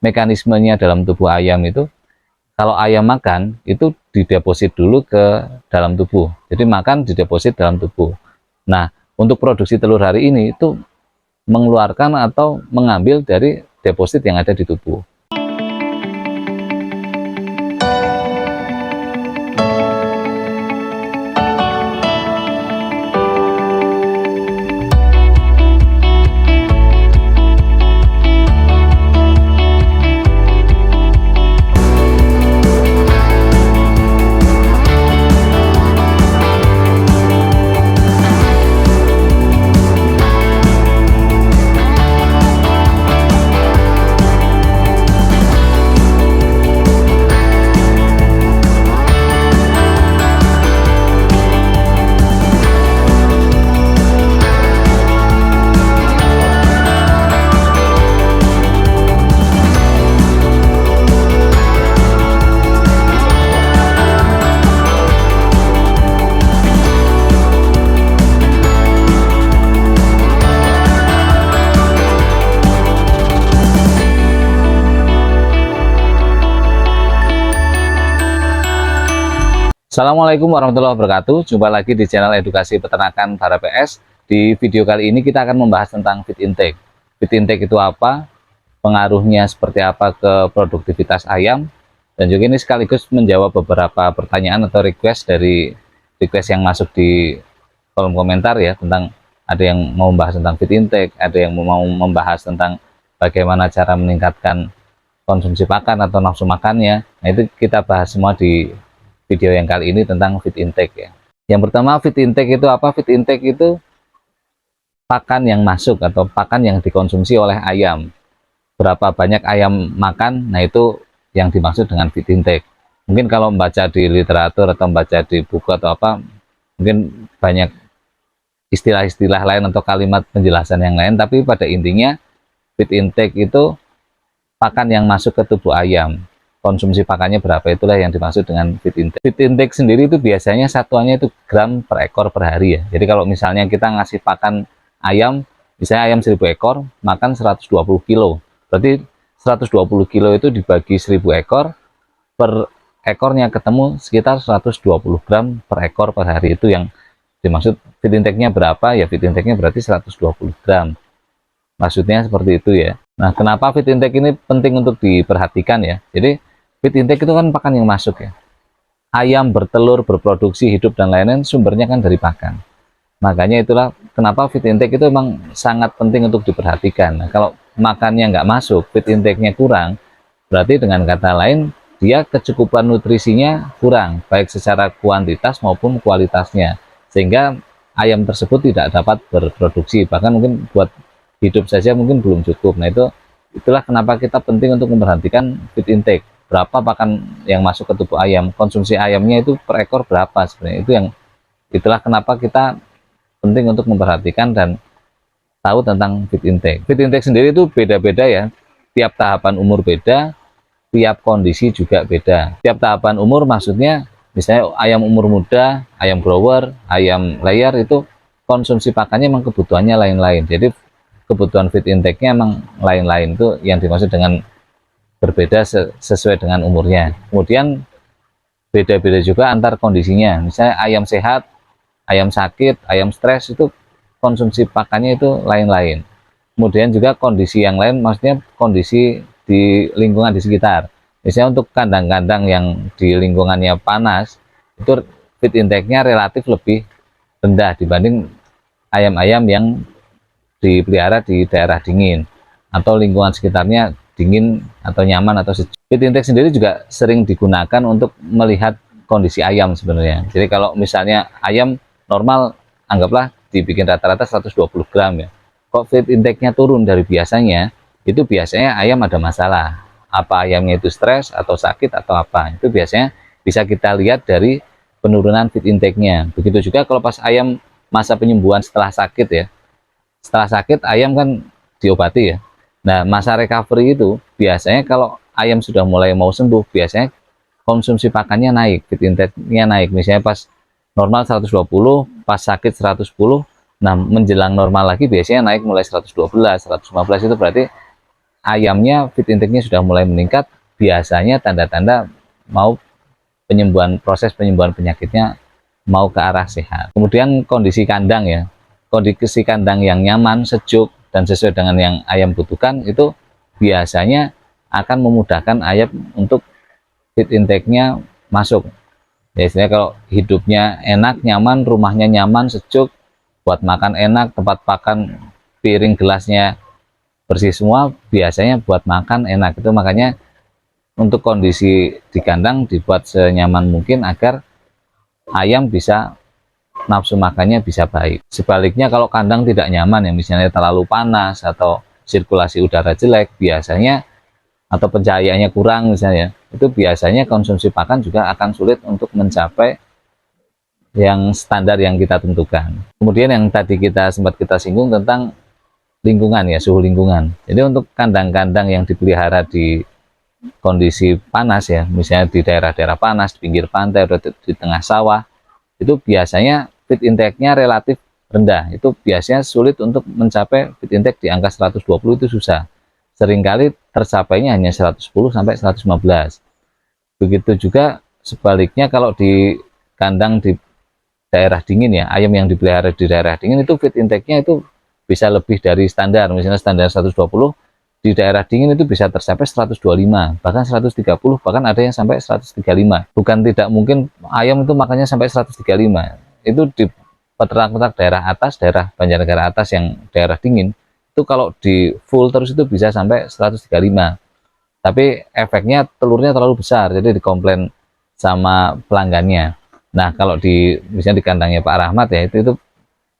mekanismenya dalam tubuh ayam itu, kalau ayam makan itu dideposit dulu ke dalam tubuh. Jadi makan dideposit dalam tubuh. Nah, untuk produksi telur hari ini itu mengeluarkan atau mengambil dari deposit yang ada di tubuh. Assalamualaikum warahmatullahi wabarakatuh. Jumpa lagi di channel edukasi peternakan para PS. Di video kali ini kita akan membahas tentang feed intake. Feed intake itu apa? Pengaruhnya seperti apa ke produktivitas ayam? Dan juga ini sekaligus menjawab beberapa pertanyaan atau request yang masuk di kolom komentar ya, tentang ada yang mau membahas tentang feed intake, ada yang mau membahas tentang bagaimana cara meningkatkan konsumsi pakan atau nafsu makannya. Nah, itu kita bahas semua di video yang kali ini tentang feed intake ya. Yang pertama, feed intake itu apa? Feed intake itu pakan yang masuk atau pakan yang dikonsumsi oleh ayam. Berapa banyak ayam makan, nah itu yang dimaksud dengan feed intake. Mungkin kalau membaca di literatur atau membaca di buku atau apa, mungkin banyak istilah-istilah lain atau kalimat penjelasan yang lain, tapi pada intinya feed intake itu pakan yang masuk ke tubuh ayam. Konsumsi pakannya berapa, itulah yang dimaksud dengan feed intake. Feed intake sendiri itu biasanya satuannya itu gram per ekor per hari ya. Jadi kalau misalnya kita ngasih pakan ayam, misalnya ayam 1000 ekor, makan 120 kilo. Berarti 120 kilo itu dibagi 1000 ekor, per ekornya ketemu sekitar 120 gram per ekor per hari. Itu yang dimaksud feed intake-nya berapa, ya feed intake-nya berarti 120 gram. Maksudnya seperti itu ya. Nah, kenapa feed intake ini penting untuk diperhatikan ya. Jadi feed intake itu kan pakan yang masuk ya. Ayam bertelur, berproduksi, hidup, dan lain-lain sumbernya kan dari pakan. Makanya itulah kenapa feed intake itu memang sangat penting untuk diperhatikan. Nah, kalau makannya nggak masuk, feed intake-nya kurang, berarti dengan kata lain, dia kecukupan nutrisinya kurang, baik secara kuantitas maupun kualitasnya. Sehingga ayam tersebut tidak dapat berproduksi, bahkan mungkin buat hidup saja mungkin belum cukup. Nah, itulah kenapa kita penting untuk memperhatikan feed intake. Berapa pakan yang masuk ke tubuh ayam, konsumsi ayamnya itu per ekor berapa sebenarnya. Itulah kenapa kita penting untuk memperhatikan dan tahu tentang feed intake. Feed intake sendiri itu beda-beda ya, tiap tahapan umur beda, tiap kondisi juga beda. Tiap tahapan umur maksudnya misalnya ayam umur muda, ayam grower, ayam layer, itu konsumsi pakannya memang kebutuhannya lain-lain. Jadi kebutuhan feed intake-nya memang lain-lain, itu yang dimaksud dengan berbeda sesuai dengan umurnya. Kemudian beda-beda juga antar kondisinya. Misalnya ayam sehat, ayam sakit, ayam stres, itu konsumsi pakannya itu lain-lain. Kemudian juga kondisi yang lain, maksudnya kondisi di lingkungan di sekitar. Misalnya untuk kandang-kandang yang di lingkungannya panas, itu feed intake-nya relatif lebih rendah dibanding ayam-ayam yang dipelihara di daerah dingin atau lingkungan sekitarnya dingin atau nyaman atau sejuk. Feed intake sendiri juga sering digunakan untuk melihat kondisi ayam sebenarnya. Jadi kalau misalnya ayam normal, anggaplah dibikin rata-rata 120 gram ya, kok feed intake-nya turun dari biasanya, itu biasanya ayam ada masalah. Apa ayamnya itu stres atau sakit atau apa, itu biasanya bisa kita lihat dari penurunan feed intake-nya. Begitu juga kalau pas ayam masa penyembuhan setelah sakit ya, setelah sakit ayam kan diobati ya. Nah, masa recovery itu biasanya kalau ayam sudah mulai mau sembuh, biasanya konsumsi pakannya naik, feed intake-nya naik. Misalnya pas normal 120, pas sakit 110, nah menjelang normal lagi biasanya naik mulai 112, 115, itu berarti ayamnya feed intake-nya sudah mulai meningkat, biasanya tanda-tanda mau proses penyembuhan penyakitnya mau ke arah sehat. Kemudian kondisi kandang ya, kondisi kandang yang nyaman, sejuk, dan sesuai dengan yang ayam butuhkan itu biasanya akan memudahkan ayam untuk feed intake-nya masuk. Ya, istilahnya kalau hidupnya enak, nyaman, rumahnya nyaman, sejuk, buat makan enak, tempat pakan, piring, gelasnya bersih semua, biasanya buat makan enak. Itu makanya untuk kondisi di kandang dibuat senyaman mungkin agar ayam bisa nafsu makannya bisa baik. Sebaliknya kalau kandang tidak nyaman ya, misalnya terlalu panas atau sirkulasi udara jelek biasanya, atau pencahayaannya kurang misalnya, itu biasanya konsumsi pakan juga akan sulit untuk mencapai yang standar yang kita tentukan. Kemudian yang tadi sempat kita singgung tentang lingkungan ya, suhu lingkungan. Jadi untuk kandang-kandang yang dipelihara di kondisi panas ya, misalnya di daerah-daerah panas, di pinggir pantai atau di tengah sawah, itu biasanya feed intake-nya relatif rendah. Itu biasanya sulit untuk mencapai feed intake di angka 120, itu susah. Seringkali tercapainya hanya 110 sampai 115. Begitu juga sebaliknya kalau di kandang di daerah dingin ya, ayam yang dipelihara di daerah dingin itu feed intake-nya itu bisa lebih dari standar. Misalnya standar 120, di daerah dingin itu bisa tercapai 125, bahkan 130, bahkan ada yang sampai 135. Bukan tidak mungkin ayam itu makannya sampai 135. Itu di peternak-peternak daerah atas, daerah Banjarnegara atas yang daerah dingin, itu kalau di full terus itu bisa sampai 135. Tapi efeknya telurnya terlalu besar, jadi dikomplain sama pelanggannya. Nah, kalau misalnya di kandangnya Pak Rahmat ya, itu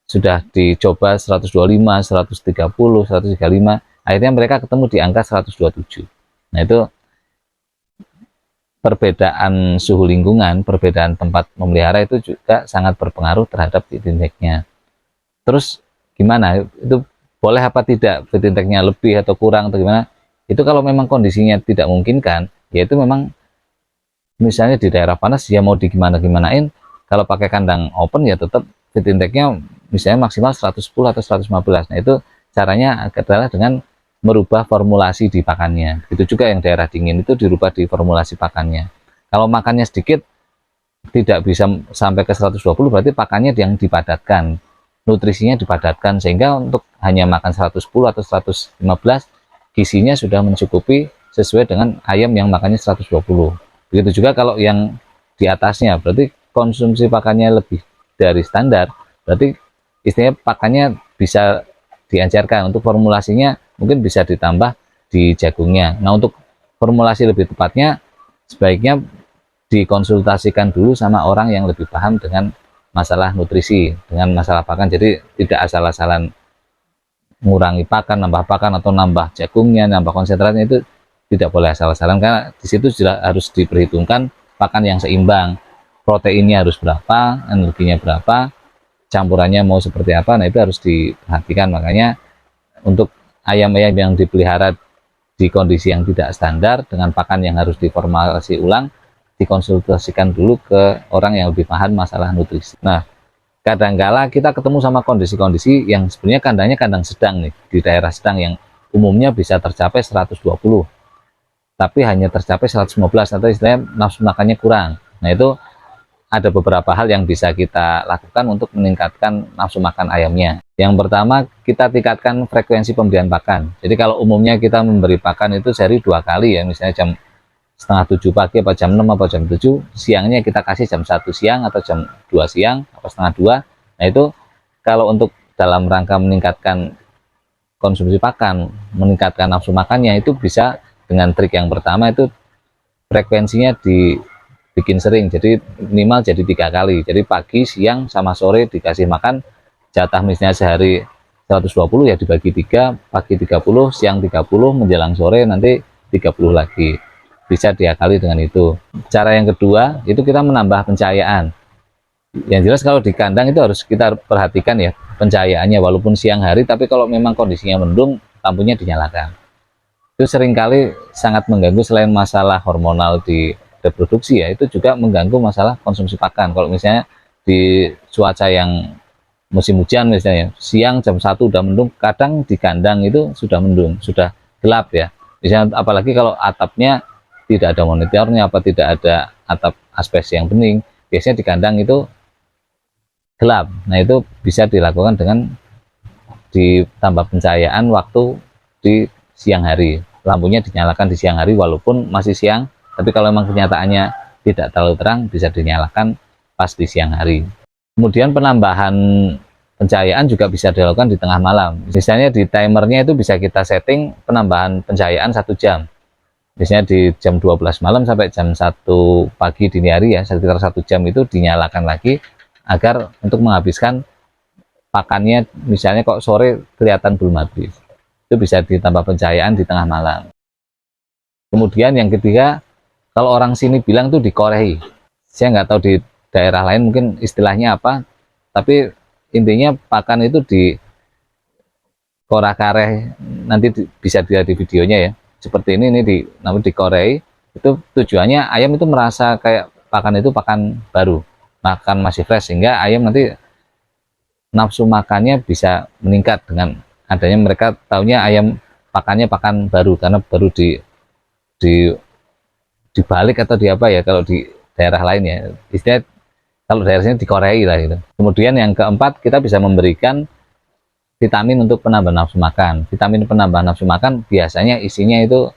sudah dicoba 125, 130, 135, akhirnya mereka ketemu di angka 127. Nah, itu perbedaan suhu lingkungan, perbedaan tempat memelihara itu juga sangat berpengaruh terhadap feed intake-nya. Terus gimana? Itu boleh apa tidak feed intake-nya lebih atau kurang atau gimana? Itu kalau memang kondisinya tidak memungkinkan, ya itu memang misalnya di daerah panas ya mau digimana-gimanain, kalau pakai kandang open ya tetap feed intake-nya misalnya maksimal 110 atau 115. Nah, itu caranya adalah dengan merubah formulasi di pakannya. Itu juga yang daerah dingin itu dirubah di formulasi pakannya. Kalau makannya sedikit tidak bisa sampai ke 120, berarti pakannya yang dipadatkan, nutrisinya dipadatkan, sehingga untuk hanya makan 110 atau 115 gizinya sudah mencukupi sesuai dengan ayam yang makannya 120. Begitu juga kalau yang di atasnya, berarti konsumsi pakannya lebih dari standar, berarti istilahnya pakannya bisa diajarkan. Untuk formulasinya mungkin bisa ditambah di jagungnya. Nah, untuk formulasi lebih tepatnya sebaiknya dikonsultasikan dulu sama orang yang lebih paham dengan masalah nutrisi, dengan masalah pakan. Jadi tidak asal-asalan mengurangi pakan, nambah pakan, atau nambah jagungnya, nambah konsentratnya, itu tidak boleh asal-asalan, karena di situ harus diperhitungkan pakan yang seimbang, proteinnya harus berapa, energinya berapa, campurannya mau seperti apa. Nah, itu harus diperhatikan. Makanya untuk ayam-ayam yang dipelihara di kondisi yang tidak standar dengan pakan yang harus diformulasi ulang, dikonsultasikan dulu ke orang yang lebih paham masalah nutrisi. Nah, kadangkala kita ketemu sama kondisi-kondisi yang sebenarnya kandangnya kandang sedang nih, di daerah sedang yang umumnya bisa tercapai 120, tapi hanya tercapai 115, atau istilahnya nafsu makannya kurang. Nah, itu ada beberapa hal yang bisa kita lakukan untuk meningkatkan nafsu makan ayamnya. Yang pertama, kita tingkatkan frekuensi pemberian pakan. Jadi kalau umumnya kita memberi pakan itu sehari 2 kali ya, misalnya jam setengah 7 pagi, apa jam 6, apa jam 7, siangnya kita kasih jam 1 siang atau jam 2 siang, atau setengah 2. Nah, itu kalau untuk dalam rangka meningkatkan konsumsi pakan, meningkatkan nafsu makannya, itu bisa dengan trik yang pertama, itu frekuensinya dibikin sering, jadi minimal jadi 3 kali. Jadi pagi, siang, sama sore dikasih makan. Jatah misalnya sehari 120 ya dibagi 3, pagi 30, siang 30, menjelang sore nanti 30 lagi. Bisa diakali dengan itu. Cara yang kedua, itu kita menambah pencahayaan. Yang jelas kalau di kandang itu harus kita perhatikan ya pencahayaannya, walaupun siang hari, tapi kalau memang kondisinya mendung, lampunya dinyalakan. Itu seringkali sangat mengganggu. Selain masalah hormonal di reproduksi ya, itu juga mengganggu masalah konsumsi pakan. Kalau misalnya di cuaca yang musim hujan misalnya, siang jam 1 udah mendung, kadang di kandang itu sudah mendung, sudah gelap ya. Misalnya apalagi kalau atapnya tidak ada monitornya, apa tidak ada atap asbes yang bening, biasanya di kandang itu gelap. Nah itu bisa dilakukan dengan ditambah pencahayaan waktu di siang hari. Lampunya dinyalakan di siang hari walaupun masih siang, tapi kalau memang kenyataannya tidak terlalu terang, bisa dinyalakan pas di siang hari. Kemudian penambahan pencahayaan juga bisa dilakukan di tengah malam. Misalnya di timernya itu bisa kita setting penambahan pencahayaan 1 jam. Biasanya di jam 12 malam sampai jam 1 pagi dini hari ya, sekitar 1 jam itu dinyalakan lagi agar untuk menghabiskan pakannya. Misalnya kok sore kelihatan belum habis, itu bisa ditambah pencahayaan di tengah malam. Kemudian yang ketiga, kalau orang sini bilang tuh dikorei, saya nggak tahu di daerah lain mungkin istilahnya apa, tapi intinya pakan itu di korak-kareh, nanti bisa dilihat di videonya ya, seperti ini namun dikorei. Itu tujuannya ayam itu merasa kayak pakan itu pakan baru, makan masih fresh, sehingga ayam nanti nafsu makannya bisa meningkat dengan adanya mereka taunya ayam pakannya pakan baru karena baru dibalik atau di apa ya kalau di daerah lain ya, istilah kalau daerah sini dikorei lah gitu. Kemudian yang keempat, kita bisa memberikan vitamin untuk penambah nafsu makan. Vitamin penambah nafsu makan biasanya isinya itu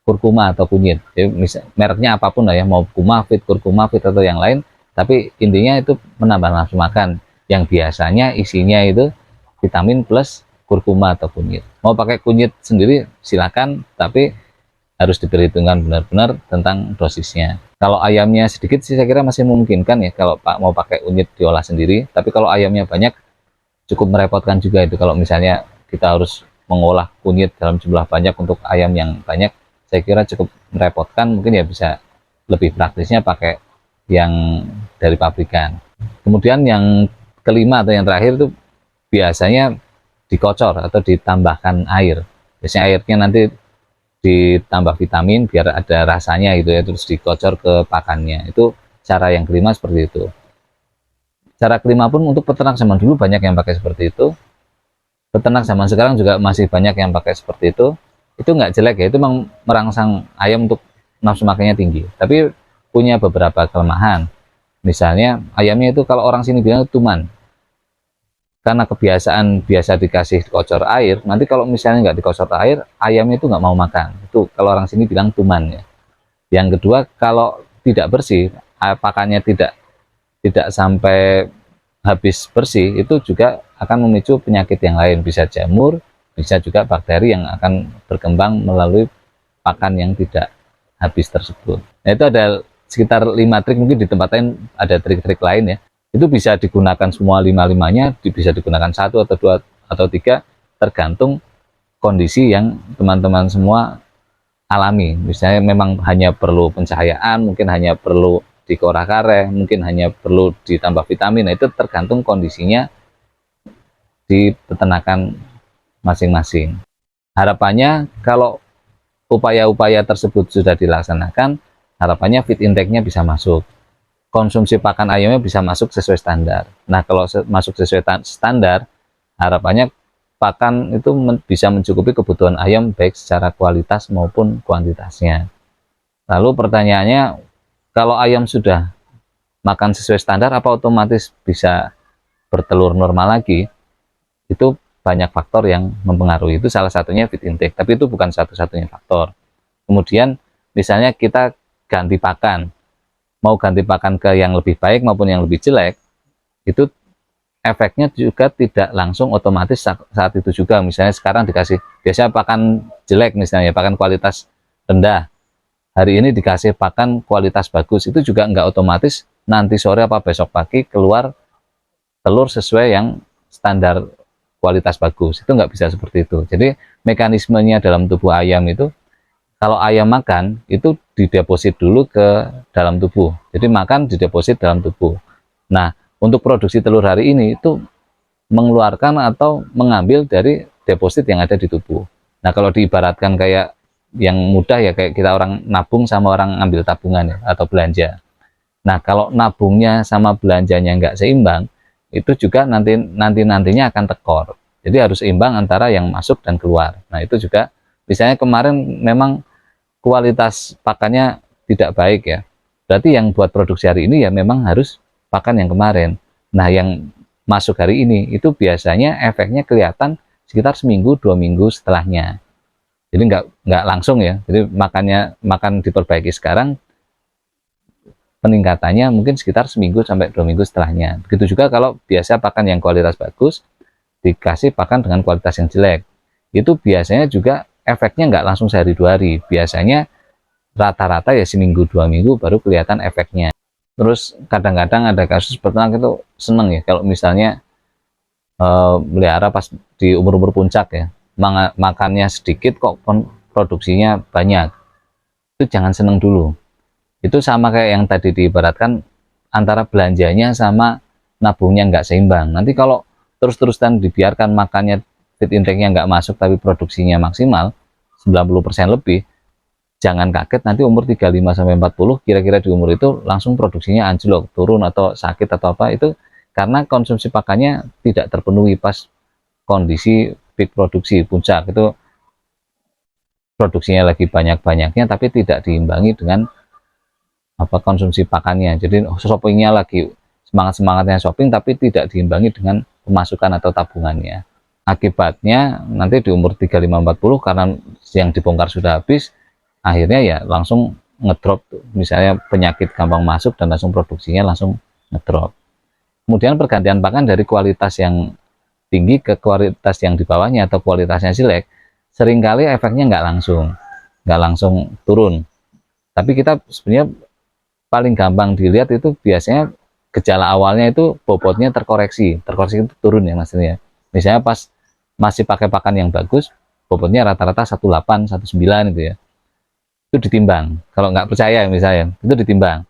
kurkuma atau kunyit. Jadi, mereknya apapun lah ya, mau Kumafit, Kurkumafit atau yang lain, tapi intinya itu menambah nafsu makan. Yang biasanya isinya itu vitamin plus kurkuma atau kunyit. Mau pakai kunyit sendiri silakan, tapi harus diperhitungkan benar-benar tentang dosisnya. Kalau ayamnya sedikit sih saya kira masih memungkinkan ya kalau mau pakai kunyit diolah sendiri. Tapi kalau ayamnya banyak, cukup merepotkan juga itu. Kalau misalnya kita harus mengolah kunyit dalam jumlah banyak untuk ayam yang banyak, saya kira cukup merepotkan. Mungkin ya bisa lebih praktisnya pakai yang dari pabrikan. Kemudian yang kelima atau yang terakhir itu biasanya dikocor atau ditambahkan air. Biasanya airnya nanti ditambah vitamin biar ada rasanya gitu ya, terus dikocor ke pakannya. Itu cara yang kelima seperti itu. Cara kelima pun untuk peternak zaman dulu banyak yang pakai seperti itu. Peternak zaman sekarang juga masih banyak yang pakai seperti itu. Itu nggak jelek ya, itu memang merangsang ayam untuk nafsu makannya tinggi. Tapi punya beberapa kelemahan. Misalnya ayamnya itu kalau orang sini bilang tuman. Karena kebiasaan biasa dikasih kocor air, nanti kalau misalnya nggak dikocor air, ayamnya itu nggak mau makan. Itu kalau orang sini bilang tuman ya. Yang kedua, kalau tidak bersih, pakannya tidak sampai habis bersih, itu juga akan memicu penyakit yang lain, bisa jamur, bisa juga bakteri yang akan berkembang melalui pakan yang tidak habis tersebut. Nah itu ada sekitar 5 trik, mungkin di tempat lain ada trik-trik lain ya. Itu bisa digunakan semua 5-5-nya, bisa digunakan 1 atau 2 atau 3, tergantung kondisi yang teman-teman semua alami. Misalnya memang hanya perlu pencahayaan, mungkin hanya perlu dikorak-kareh, mungkin hanya perlu ditambah vitamin. Nah, itu tergantung kondisinya di peternakan masing-masing. Harapannya kalau upaya-upaya tersebut sudah dilaksanakan, harapannya feed intake-nya bisa masuk. Konsumsi pakan ayamnya bisa masuk sesuai standar. Nah, kalau masuk sesuai standar, harapannya pakan itu bisa mencukupi kebutuhan ayam baik secara kualitas maupun kuantitasnya. Lalu pertanyaannya, kalau ayam sudah makan sesuai standar, apa otomatis bisa bertelur normal lagi? Itu banyak faktor yang mempengaruhi. Itu salah satunya feed intake, tapi itu bukan satu-satunya faktor. Kemudian misalnya kita ganti pakan, mau ganti pakan ke yang lebih baik maupun yang lebih jelek, itu efeknya juga tidak langsung otomatis saat itu juga. Misalnya sekarang dikasih, biasanya pakan jelek misalnya, pakan kualitas rendah, hari ini dikasih pakan kualitas bagus, itu juga nggak otomatis nanti sore apa besok pagi keluar telur sesuai yang standar kualitas bagus. Itu nggak bisa seperti itu. Jadi mekanismenya dalam tubuh ayam itu, kalau ayam makan itu dideposit dulu ke dalam tubuh. Jadi makan dideposit dalam tubuh. Nah, untuk produksi telur hari ini itu mengeluarkan atau mengambil dari deposit yang ada di tubuh. Nah, kalau diibaratkan kayak yang mudah ya, kayak kita orang nabung sama orang ambil tabungan ya, atau belanja. Nah, kalau nabungnya sama belanjanya nggak seimbang, itu juga nantinya akan tekor. Jadi harus seimbang antara yang masuk dan keluar. Nah, itu juga Misalnya kemarin memang kualitas pakannya tidak baik ya, berarti yang buat produksi hari ini ya memang harus pakan yang kemarin. Nah, yang masuk hari ini itu biasanya efeknya kelihatan sekitar seminggu 2 minggu setelahnya. Jadi nggak langsung ya. Jadi makan diperbaiki sekarang, peningkatannya mungkin sekitar seminggu sampai 2 minggu setelahnya. Begitu juga kalau biasa pakan yang kualitas bagus dikasih pakan dengan kualitas yang jelek, itu biasanya juga efeknya nggak langsung sehari 2 hari. Biasanya rata-rata ya seminggu 2 minggu baru kelihatan efeknya. Terus kadang-kadang ada kasus peternak itu seneng ya kalau misalnya melihara pas di umur-umur puncak ya, makannya sedikit kok produksinya banyak. Itu jangan seneng dulu. Itu sama kayak yang tadi diibaratkan, antara belanjanya sama nabungnya nggak seimbang. Nanti kalau terus-terusan dibiarkan makannya, feed intake-nya nggak masuk tapi produksinya maksimal 90% lebih, jangan kaget nanti umur 35-40, kira-kira di umur itu langsung produksinya anjlok, turun atau sakit atau apa, itu karena konsumsi pakannya tidak terpenuhi pas kondisi peak produksi puncak. Itu produksinya lagi banyak-banyaknya tapi tidak diimbangi dengan konsumsi pakannya. Jadi shoppingnya lagi semangat-semangatnya shopping tapi tidak diimbangi dengan pemasukan atau tabungannya. Akibatnya nanti di umur 35-40 karena yang dibongkar sudah habis, akhirnya ya langsung ngedrop, misalnya penyakit gampang masuk dan langsung produksinya langsung ngedrop. Kemudian pergantian pakan dari kualitas yang tinggi ke kualitas yang di bawahnya atau kualitasnya jelek, seringkali efeknya nggak langsung turun. Tapi kita sebenarnya paling gampang dilihat itu biasanya gejala awalnya itu bobotnya terkoreksi itu turun ya maksudnya. Misalnya pas masih pakai pakan yang bagus, bobotnya rata-rata 18, 19 itu ya. Itu ditimbang. Kalau nggak percaya misalnya, itu ditimbang.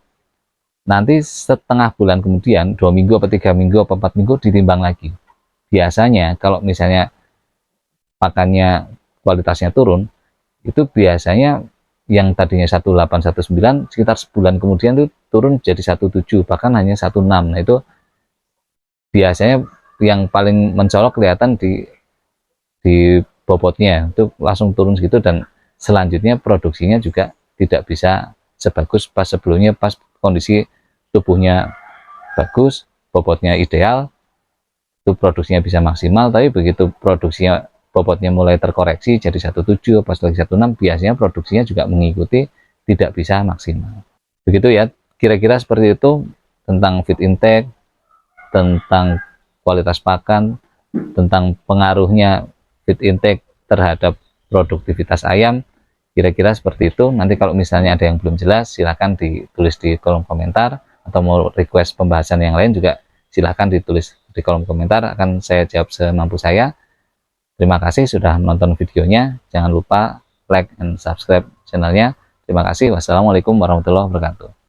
Nanti setengah bulan kemudian, 2 minggu atau 3 minggu atau 4 minggu ditimbang lagi. Biasanya kalau misalnya pakannya kualitasnya turun, itu biasanya yang tadinya 18, 19 sekitar sebulan kemudian itu turun jadi 17, bahkan hanya 16. Nah, itu biasanya yang paling mencolok kelihatan di bobotnya itu langsung turun segitu, dan selanjutnya produksinya juga tidak bisa sebagus pas sebelumnya. Pas kondisi tubuhnya bagus, bobotnya ideal, itu produksinya bisa maksimal. Tapi begitu produksinya bobotnya mulai terkoreksi jadi 17, pas lagi 16, biasanya produksinya juga mengikuti, tidak bisa maksimal. Begitu ya, kira-kira seperti itu tentang feed intake, tentang kualitas pakan, tentang pengaruhnya feed intake terhadap produktivitas ayam. Kira-kira seperti itu. Nanti kalau misalnya ada yang belum jelas, silahkan ditulis di kolom komentar, atau mau request pembahasan yang lain juga silahkan ditulis di kolom komentar, akan saya jawab semampu saya. Terima kasih sudah menonton videonya. Jangan lupa like and subscribe channelnya. Terima kasih. Wassalamualaikum warahmatullahi wabarakatuh.